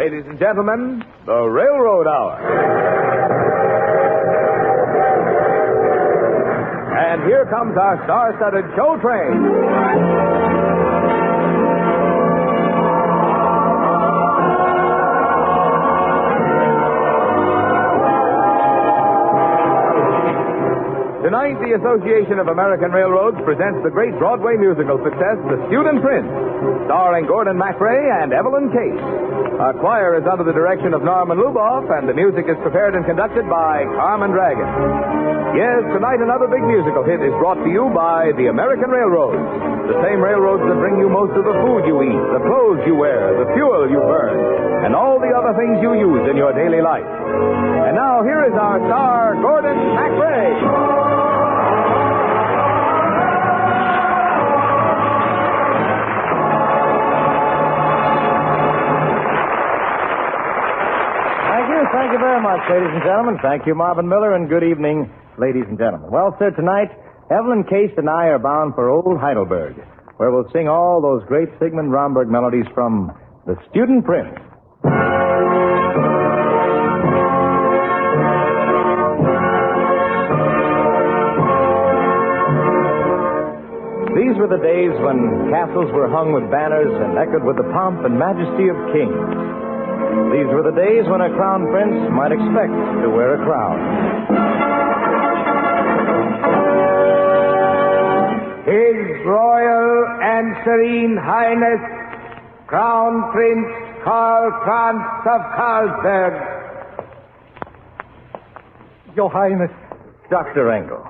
Ladies and gentlemen, the Railroad Hour. And here comes our star-studded show train. Tonight, the Association of American Railroads presents the great Broadway musical success, The Student Prince, starring Gordon MacRae and Evelyn Case. Our choir is under the direction of Norman Luboff, and the music is prepared and conducted by Carmen Dragon. Yes, tonight another big musical hit is brought to you by the American Railroads, the same railroads that bring you most of the food you eat, the clothes you wear, the fuel you burn, and all the other things you use in your daily life. And now, here is our star, Gordon MacRae. Thank you very much, ladies and gentlemen. Thank you, Marvin Miller, and good evening, ladies and gentlemen. Well, sir, tonight, Evelyn Case and I are bound for old Heidelberg, where we'll sing all those great Sigmund Romberg melodies from The Student Prince. These were the days when castles were hung with banners and echoed with the pomp and majesty of kings. These were the days when a crown prince might expect to wear a crown. His Royal and Serene Highness, Crown Prince Karl Franz of Carlsberg. Your Highness, Dr. Engel,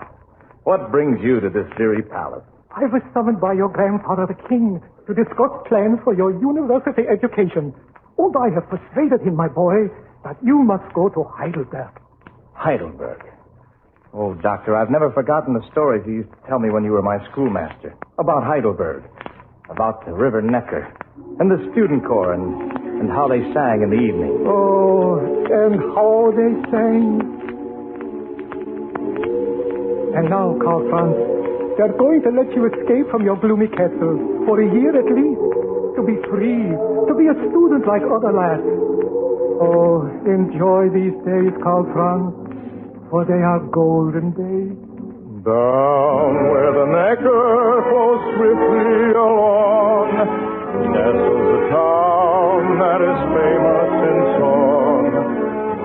what brings you to this dreary palace? I was summoned by your grandfather, the king, to discuss plans for your university education. And I have persuaded him, my boy, that you must go to Heidelberg. Heidelberg? Oh, Doctor, I've never forgotten the stories you used to tell me when you were my schoolmaster. About Heidelberg, about the River Neckar, and the student corps, and how they sang in the evening. Oh, and how they sang. And now, Karl Franz, they're going to let you escape from your gloomy castle for a year at least. To be free, to be a student like other lads. Oh, enjoy these days, Karl Franz, for they are golden days. Down where the Neckar flows swiftly along, nestles a town that is famous in song.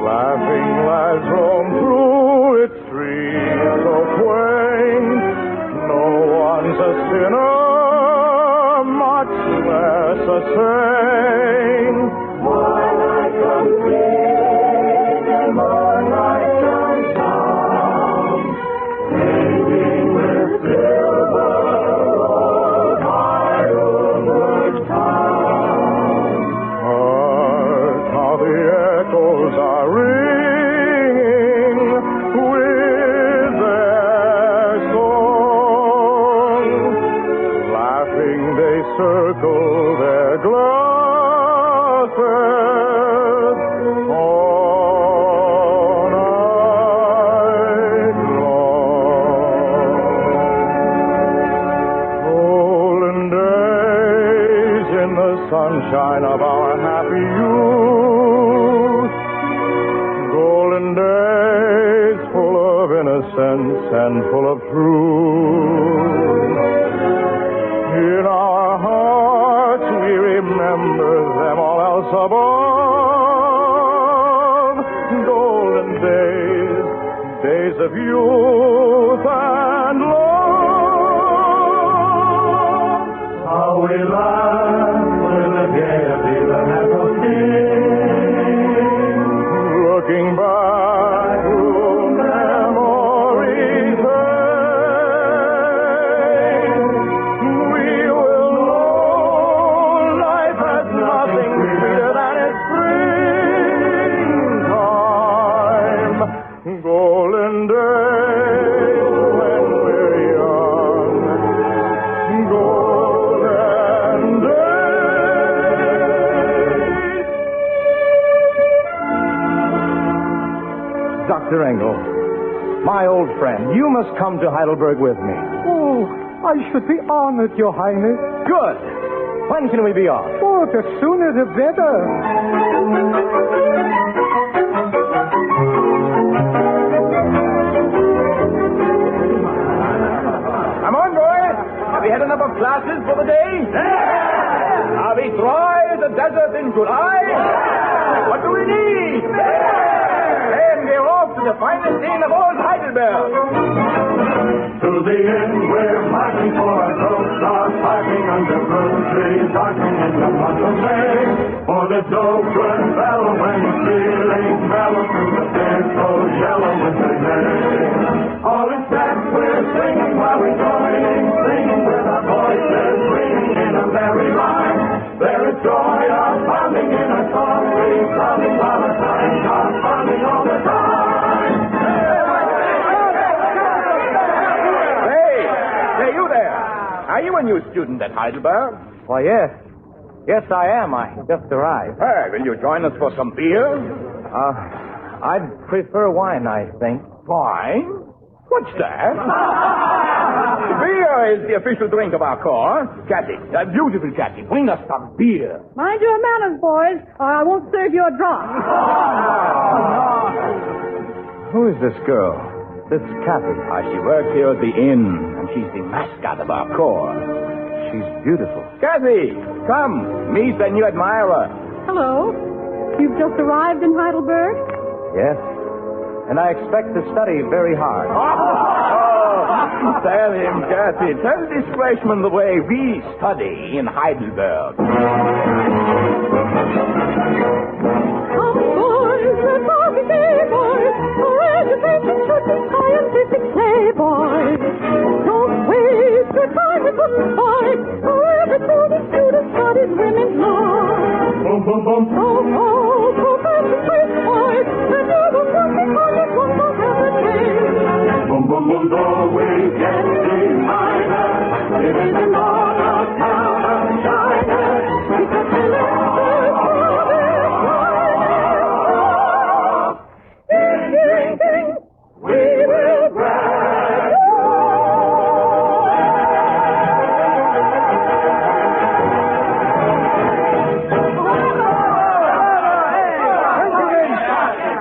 Laughing lads roam through its streets so quaint. No one's a sinner, much less a saint. Moonlight comes in, and moonlight comes down, fading with silver old Heidelberg town. Hark how the echoes are ringing with their song. Laughing they circle their glasses all night long. Golden days in the sunshine of our happy youth. Golden days full of innocence and full of truth. In our hearts we remember them, all else above. Golden days, days of youth and love. How we laughed with the gaiety that had no sting. Looking back through memory's golden days when we're young, golden days. Dr. Engel, my old friend, you must come to Heidelberg with me. Oh, I should be honored, Your Highness. Good. When can we be off? Oh, the sooner the better. Come on, boys. Have you had enough of classes for the day? Yeah. Are we dry as a desert in July? Yeah. What do we need? Yeah. Then we're off to the finest inn of old Heidelberg. To the inn we're marching for our throats are parking under fruit trees, marching in the month of May. For the dope good fellow when he's feeling mellow through the beer cold yellow winter day. All is set, we're singing while we're joining, singing with our voices ringing in a merry rhyme. There is joy of pounding in our coffee, sounding while our times are pounding all the time. Hey, you there. Are you a new student at Heidelberg? Why, yes. Yes, I am. I just arrived. Hey, will you join us for some beer? I'd prefer wine, I think. Wine? What's that? Beer is the official drink of our corps. Kathy, beautiful Kathy, bring us some beer. Mind your manners, boys, or I won't serve you a drop. Who is this girl? This Kathy. She works here at the inn, and she's the mascot of our corps. She's beautiful. Kathy, come, meet the new admirer. Hello. You've just arrived in Heidelberg? Yes. And I expect to study very hard. Tell him, Kathy. Tell this freshman the way we study in Heidelberg. Come, boys, let's all be gay, boys. For education should be scientific play, boys. Don't waste your time with good boys. For every student studies women's law. Boom, boom, boom. Oh, oh, professor, please, boys. And you will work because it's one more every Boom, boom, boom, though we get minor. It is an honor, town of China. Because we love in drinking, We will grab.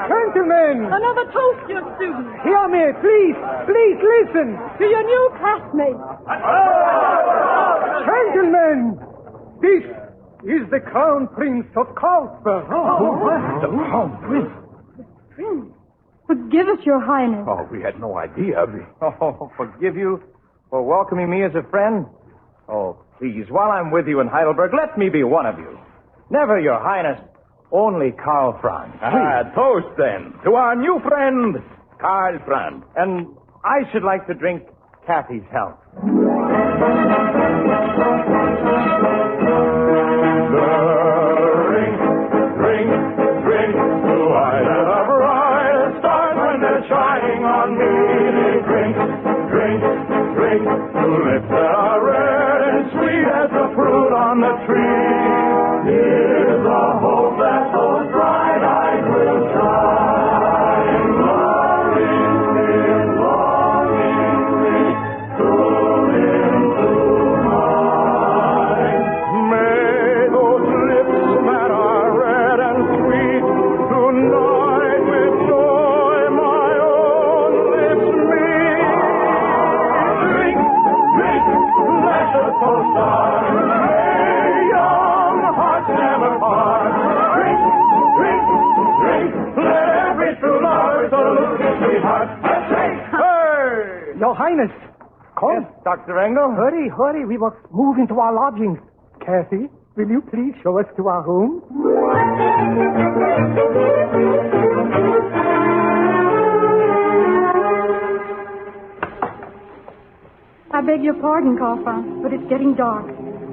Gentlemen, another toast, your students. hear me, please listen. To your new classmates. Gentlemen, this is the Crown Prince of Carlsberg. The Crown Prince. Prince, forgive us, your highness. Oh, we had no idea. Oh, forgive you for welcoming me as a friend? Oh, please, while I'm with you in Heidelberg, let me be one of you. Never, your highness, only Karl Franz. Toast, then, to our new friend, Karl Franz. And I should like to drink Kathy's health. Drink to either bright stars when they're shining on me. Drink to lips that are red and sweet as the fruit on the tree. Here's a hope that those bright eyes will shine, longingly soon into mine. May those lips that are red and sweet tonight with joy my own lips meet. Drink, let the toast start. May young hearts never part. Drink, let every true lover salute his sweetheart. Let's drink. Hey! Your Highness, come. Yes, Dr. Engel? Hurry, we must move into our lodgings. Kathy, will you please show us to our home? I beg your pardon, Carlson, but it's getting dark.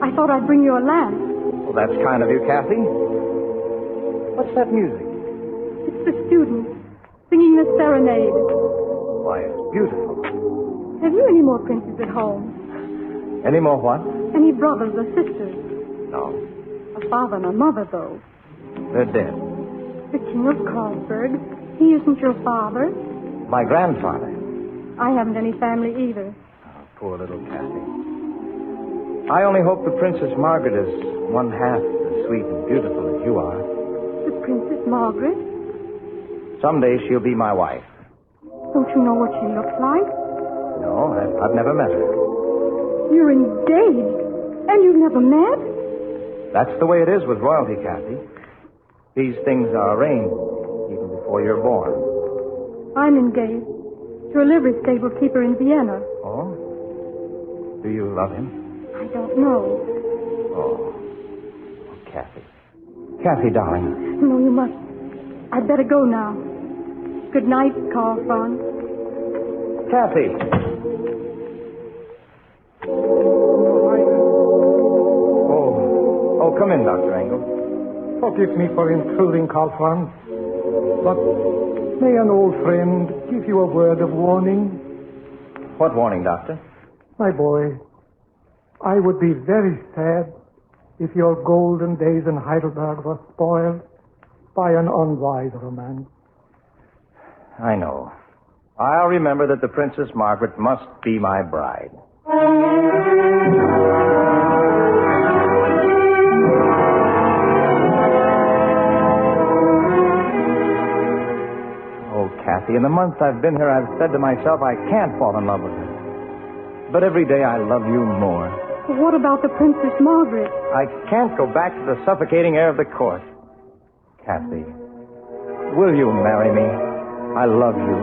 I thought I'd bring you a lamp. Well, that's kind of you, Kathy. What's that music? It's the students singing the serenade. Why, it's beautiful. Have you any more princes at home? Any more what? Any brothers or sisters? No. A father and a mother, though. They're dead. The King of Carlsberg. He isn't your father. My grandfather. I haven't any family either. Poor little Kathy. I only hope the Princess Margaret is one half as sweet and beautiful as you are. The Princess Margaret? Someday she'll be my wife. Don't you know what she looks like? No, I've never met her. You're engaged, and you've never met? That's the way it is with royalty, Kathy. These things are arranged even before you're born. I'm engaged to a livery stable keeper in Vienna. Oh? Do you love him? I don't know. Oh, Kathy. Kathy, darling. No, you must. I'd better go now. Good night, Carl Franz. Kathy. Oh, come in, Dr. Engel. Forgive me for intruding, Karl Franz. But may an old friend give you a word of warning? What warning, Doctor? My boy, I would be very sad if your golden days in Heidelberg were spoiled by an unwise romance. I know. I'll remember that the Princess Margaret must be my bride. Oh, Kathy, in the months I've been here, I've said to myself I can't fall in love with her. But every day I love you more. What about the Princess Margaret? I can't go back to the suffocating air of the court. Kathy, will you marry me? I love you.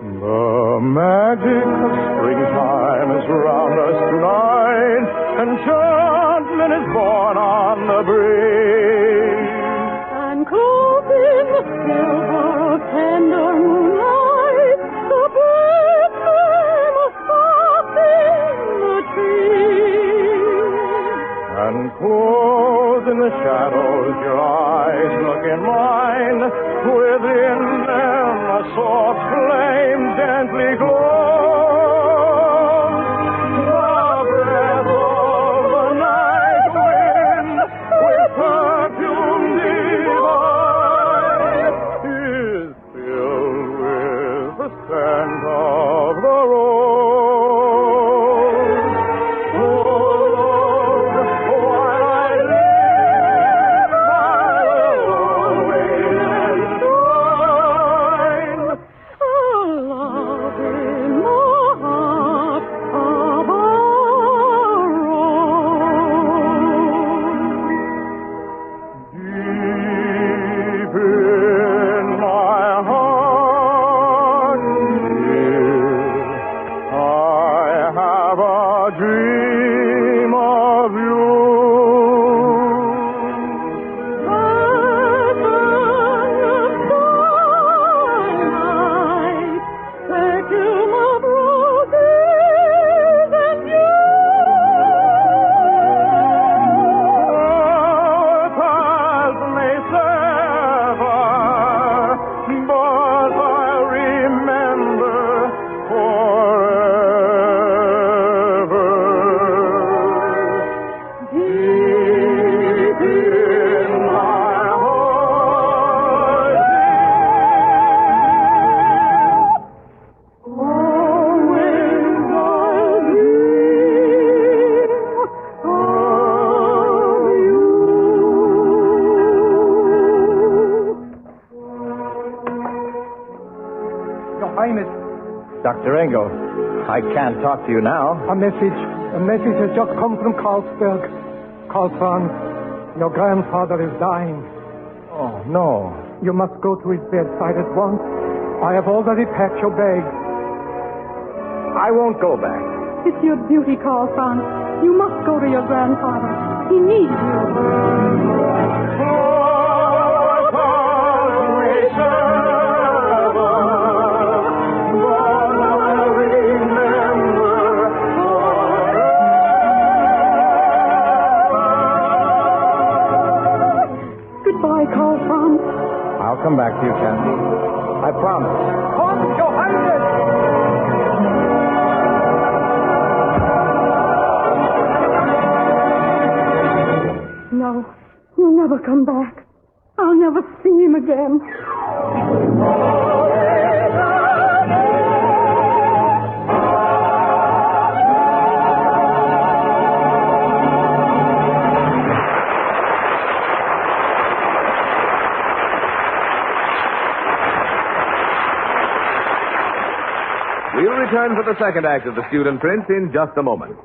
The magic of springtime is round us tonight. Enchantment is born on the breeze. And clothed in the silver of tender moonlight, the birds sing soft in the trees. And clothed in the shadows, your eyes look in mine. Within them a soft flame gently glows. The breath of the night wind with perfume divine is filled with the scent of the rose. Oh, Lord, while I live, I will always enshrine A love in the heart of a rose. deep in my heart. Dear, I have a dream of you. Perfume of roses and you. Paths may sever, but I remember forever. Deep in my heart, always I'll dream of you. Your Highness, Dr. Engel, I can't talk to you now. a message has just come from Carlsberg. Karl Franz, your grandfather is dying. Oh, no. You must go to his bedside at once. I have already packed your bag. I won't go back. It's your duty, Carl Franz. You must go to your grandfather. He needs you. Goodbye, Carl Franz. I'll come back to you, Kathy. I promise. Come, Your Highness! No, he'll never come back. I'll never see him again. We'll return for the second act of The Student Prince in just a moment.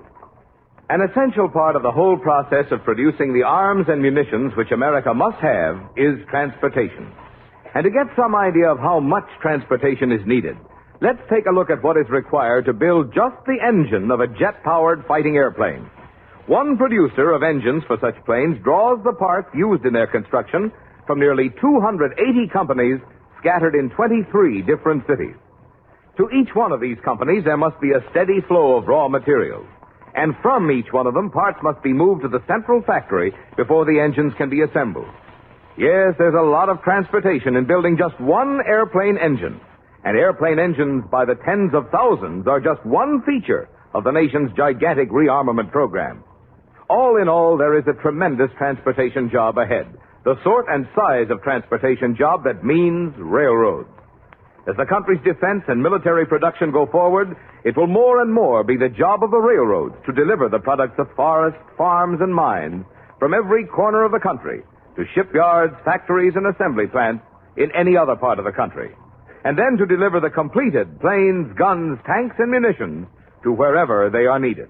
An essential part of the whole process of producing the arms and munitions which America must have is transportation. And to get some idea of how much transportation is needed, let's take a look at what is required to build just the engine of a jet-powered fighting airplane. One producer of engines for such planes draws the parts used in their construction from nearly 280 companies scattered in 23 different cities. To each one of these companies, there must be a steady flow of raw materials. And from each one of them, parts must be moved to the central factory before the engines can be assembled. Yes, there's a lot of transportation in building just one airplane engine. And airplane engines by the tens of thousands are just one feature of the nation's gigantic rearmament program. All in all, there is a tremendous transportation job ahead. The sort and size of transportation job that means railroads. As the country's defense and military production go forward, it will more and more be the job of the railroads to deliver the products of forests, farms, and mines from every corner of the country to shipyards, factories, and assembly plants in any other part of the country. And then to deliver the completed planes, guns, tanks, and munitions to wherever they are needed.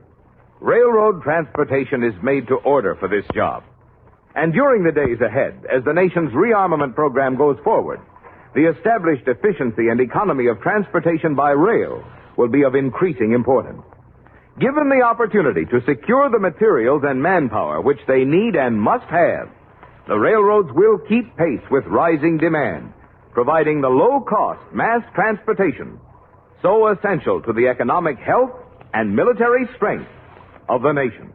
Railroad transportation is made to order for this job. And during the days ahead, as the nation's rearmament program goes forward, the established efficiency and economy of transportation by rail will be of increasing importance. Given the opportunity to secure the materials and manpower which they need and must have, the railroads will keep pace with rising demand, providing the low-cost mass transportation so essential to the economic health and military strength of the nation.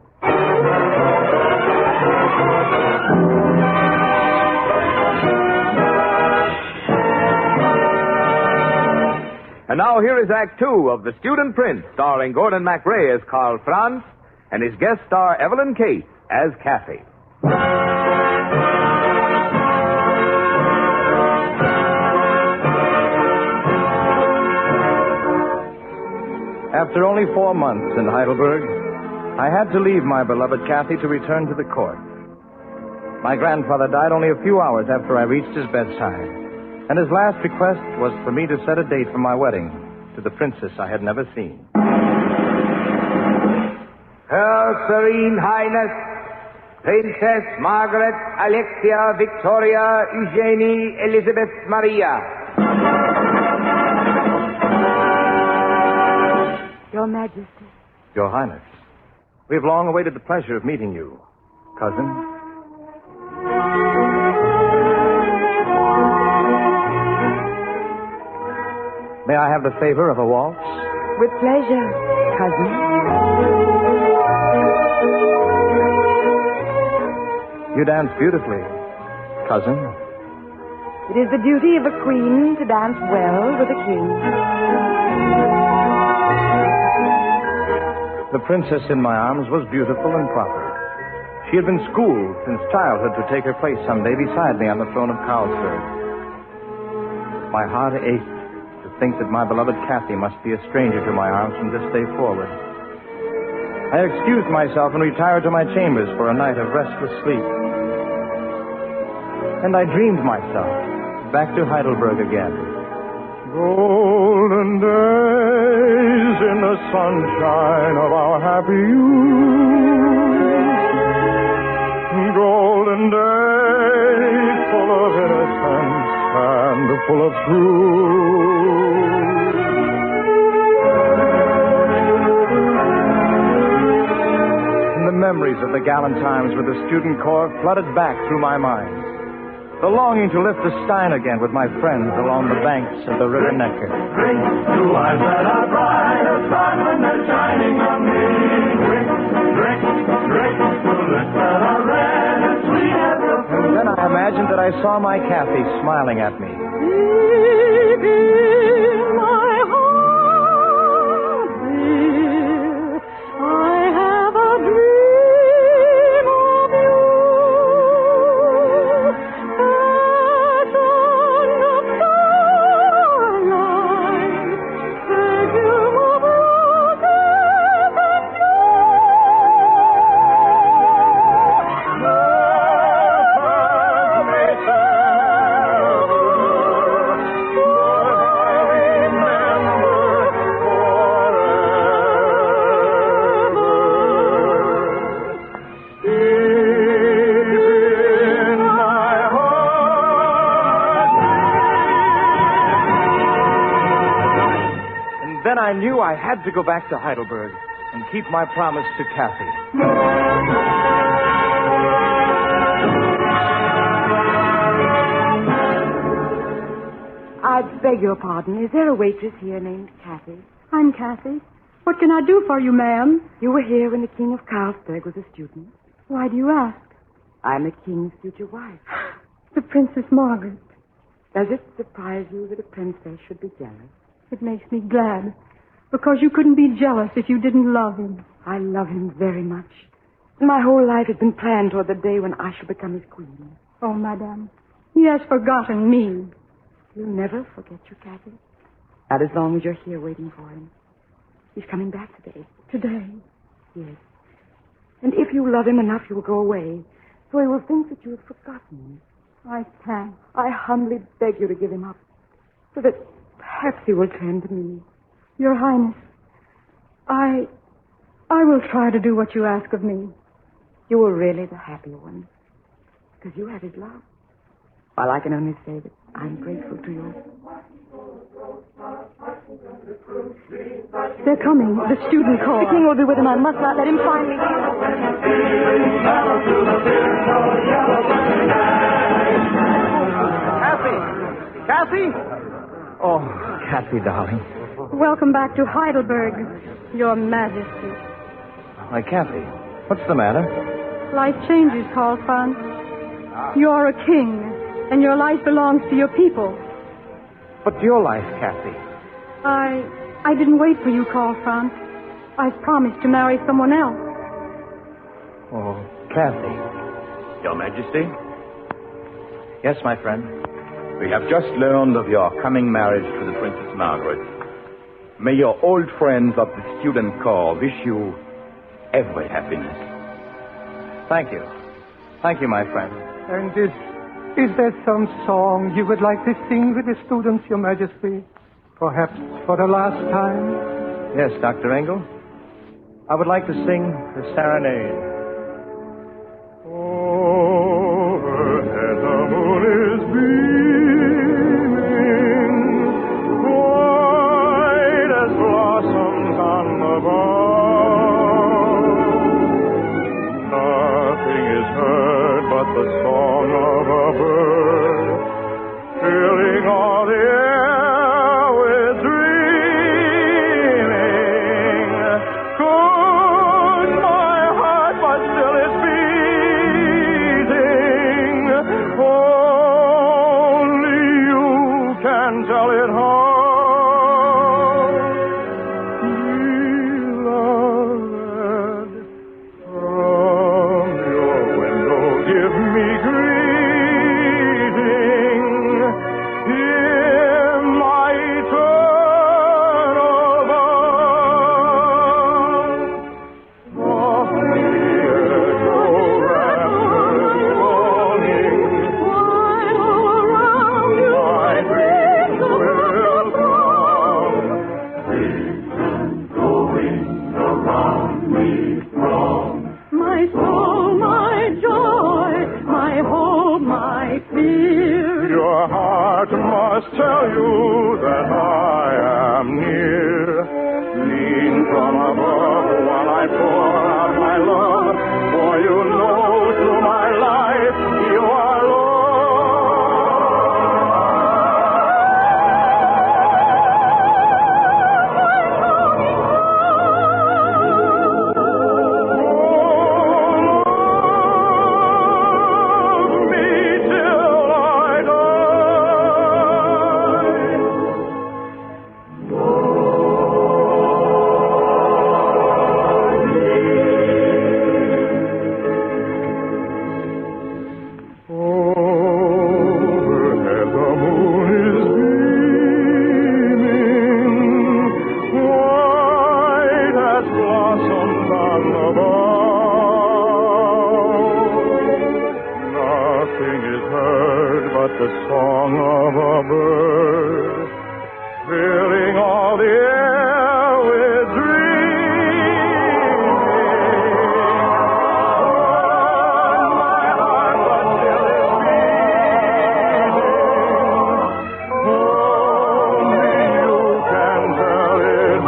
And now here is Act Two of The Student Prince, starring Gordon MacRae as Karl Franz and his guest star Evelyn Case as Kathy. After only 4 months in Heidelberg, I had to leave my beloved Kathy to return to the court. My grandfather died only a few hours after I reached his bedside, and his last request was for me to set a date for my wedding to the princess I had never seen. Her Serene Highness, Princess Margaret Alexia Victoria Eugenie Elizabeth Maria. Your Majesty. Your Highness, we have long awaited the pleasure of meeting you, cousin. May I have the favor of a waltz? With pleasure, cousin. You dance beautifully, cousin. It is the duty of a queen to dance well with a king. The princess in my arms was beautiful and proper. She had been schooled since childhood to take her place someday beside me on the throne of Carlsberg. My heart ached to think that my beloved Kathy must be a stranger to my arms from this day forward. I excused myself and retired to my chambers for a night of restless sleep. And I dreamed myself back to Heidelberg again. Golden days in the sunshine of our happy youth. Golden days full of innocence and full of truth. The memories of the gallant times with the student corps flooded back through my mind. The longing to lift the stein again with my friends along the banks of the River Neckar. Drink, two eyes that are bright as diamond and shining on me. Drink, drink, drink, two lips that are red and sweet as the fruit. Then I imagined that I saw my Kathy smiling at me. Deep in my heart, dear, I have a dream of you. Passion of starlight, perfume of roses and then I knew I had to go back to Heidelberg and keep my promise to Kathy. I beg your pardon. Is there a waitress here named Kathy? I'm Kathy. What can I do for you, ma'am? You were here when the King of Carlsberg was a student. Why do you ask? I'm the King's future wife. The Princess Margaret. Does it surprise you that a princess should be jealous? It makes me glad. Because you couldn't be jealous if you didn't love him. I love him very much. My whole life has been planned toward the day when I shall become his queen. Oh, madame, he has forgotten me. He'll never forget you, Kathy. Not as long as you're here waiting for him. He's coming back today. Today? Yes. And if you love him enough, you'll go away. So he will think that you have forgotten him. I can't. I humbly beg you to give him up. So that perhaps he will turn to me. Your Highness, I will try to do what you ask of me. You are really the happy one. Because you have his love. While I can only say that I'm grateful to you. They're coming. The student corps. The king will be with him. I must not let him find me. Kathy? Oh, Kathy, darling. Welcome back to Heidelberg, Your Majesty. Why, Kathy, what's the matter? Life changes, Karl Franz. You're a king, and your life belongs to your people. But your life, Kathy. I didn't wait for you, Karl Franz. I've promised to marry someone else. Oh, Kathy. Your Majesty, Yes, my friend. we have just learned of your coming marriage to the Princess Margaret. May your old friends of the student corps wish you every happiness. Thank you. Thank you, my friend. And is there some song you would like to sing with the students, Your Majesty? Perhaps for the last time? Yes, Dr. Engel. I would like to sing the serenade. Overhead the moon is beaming, white as blossoms on the bough. Nothing is heard but the song of a bird, filling all the air with dreaming. Good my heart, but still it's beating. Only you can tell it how. Beloved, from your window give me greeting. Hear my eternal vow. Softly echo rapturous longing. My dreams will throng. Visions going around me throng. My soul, my joy, my hope, my fear. Your heart must tell you that I am near. Lean from above while I pour out my love, for you know through my life you are Lord. Love me till I Overhead the moon is beaming, white as blossoms on the bough. Nothing is heard but the song of a bird, filling all the air with dreaming. My heart but still is beating. Only you can tell it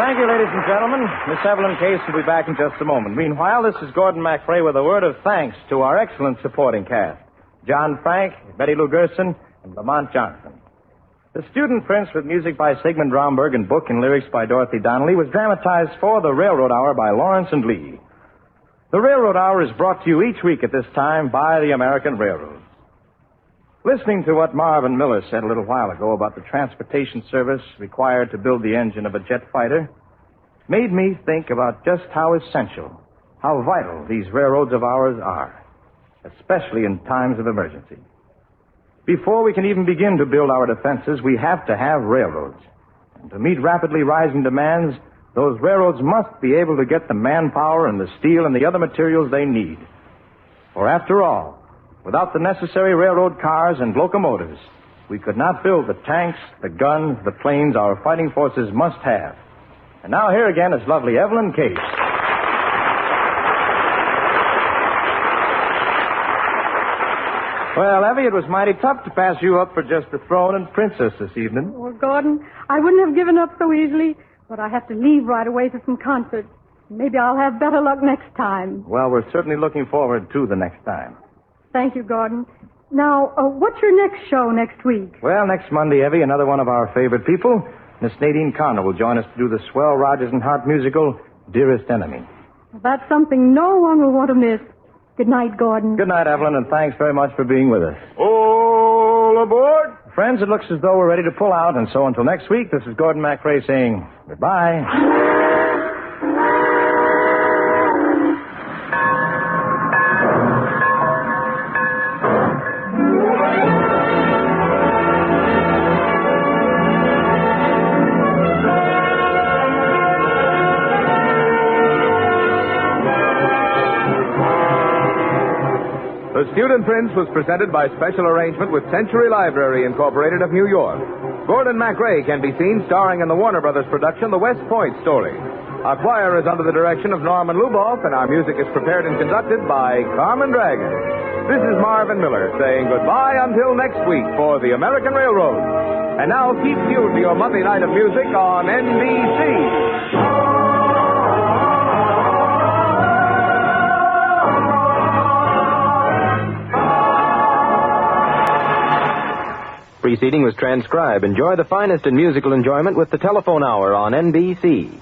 Thank you, ladies and gentlemen. Miss Evelyn Case will be back in just a moment. Meanwhile, this is Gordon MacRae with a word of thanks to our excellent supporting cast. John Frank, Betty Lou Gerson, and Lamont Johnson. The Student Prince, with music by Sigmund Romberg and book and lyrics by Dorothy Donnelly, was dramatized for the Railroad Hour by Lawrence and Lee. The Railroad Hour is brought to you each week at this time by the American Railroads. Listening to what Marvin Miller said a little while ago about the transportation service required to build the engine of a jet fighter made me think about just how essential, how vital these railroads of ours are, especially in times of emergency. Before we can even begin to build our defenses, we have to have railroads. And to meet rapidly rising demands, those railroads must be able to get the manpower and the steel and the other materials they need. For after all, without the necessary railroad cars and locomotives, we could not build the tanks, the guns, the planes our fighting forces must have. And now here again is lovely Evelyn Case. Well, Evie, it was mighty tough to pass you up for just the throne and princess this evening. Oh, Gordon, I wouldn't have given up so easily, but I have to leave right away for some concerts. Maybe I'll have better luck next time. Well, we're certainly looking forward to the next time. Thank you, Gordon. Now, what's your next show next week? Well, next Monday, Evie, another one of our favorite people, Miss Nadine Conner, will join us to do the swell Rodgers and Hart musical, Dearest Enemy. That's something no one will want to miss. Good night, Gordon. Good night, Evelyn, and thanks very much for being with us. All aboard! Friends, it looks as though we're ready to pull out, and so until next week, this is Gordon MacRae saying goodbye. The Student Prince was presented by special arrangement with Century Library Incorporated of New York. Gordon MacRae can be seen starring in the Warner Brothers production, The West Point Story. Our choir is under the direction of Norman Luboff, and our music is prepared and conducted by Carmen Dragon. This is Marvin Miller saying goodbye until next week for the American Railroad. And now keep tuned to your Monday night of music on NBC. Preceding was transcribed. Enjoy the finest in musical enjoyment with the Telephone Hour on NBC.